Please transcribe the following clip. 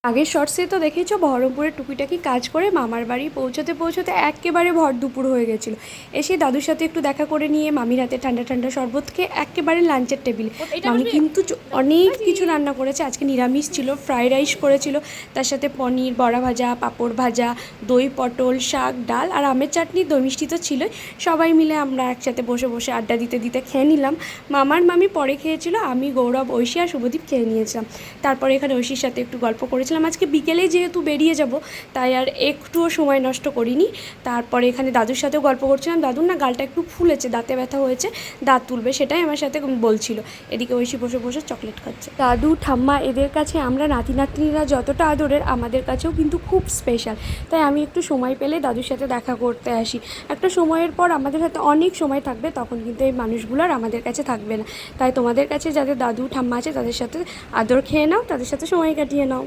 আগের শর্টসে তো দেখেছো বহরমপুরের টুকিটাকি কাজ করে মামার বাড়ি পৌঁছতে পৌঁছতে একেবারে ভর দুপুর হয়ে গেছিলো। এসে দাদুর সাথে একটু দেখা করে নিয়ে মামির হাতে ঠান্ডা ঠান্ডা শরবত খেয়ে একেবারে লাঞ্চের টেবিলে। মামি কিন্তু অনেক কিছু রান্না করেছে। আজকে নিরামিষ ছিল, ফ্রাইড রাইস করেছিল, তার সাথে পনির, বড়া ভাজা, পাঁপড় ভাজা, দই পটল, শাক, ডাল আর আমের চাটনি, দই মিষ্টি তো ছিলই। সবাই মিলে আমরা একসাথে বসে বসে আড্ডা দিতে দিতে খেয়ে নিলাম। মামার মামি পরে খেয়েছিল, আমি, গৌরব, ঐশী আর শুভদীপ খেয়ে নিয়েছিলাম। তারপরে এখানে ঐশীর সাথে একটু গল্প করেছিলাম। আজকে বিকেলে যেহেতু বেরিয়ে যাব তাই আর একটুও সময় নষ্ট করিনি। তারপরে এখানে দাদুর সাথেও গল্প করছিলাম। দাদুর না গালটা একটু ফুলেছে, দাঁতে ব্যথা হয়েছে, দাঁত তুলবে, সেটাই আমার সাথে বলছিল। এদিকে ঐশী বসে বসে চকলেট খাচ্ছে। দাদু ঠাম্মা এদের কাছে আমরা নাতি নাতনিরা যতটা আদরের, আমাদের কাছেও কিন্তু খুব স্পেশাল। তাই আমি একটু সময় পেলে দাদুর সাথে দেখা করতে আসি। একটা সময়ের পর আমাদের হাতে অনেক সময় থাকবে, তখন কিন্তু এই মানুষগুলো আর আমাদের কাছে থাকবে না। তাই তোমাদের কাছে যাদের দাদু ঠাম্মা আছে তাদের সাথে আদর খেয়ে নাও, তাদের সাথে সময় কাটিয়ে নাও।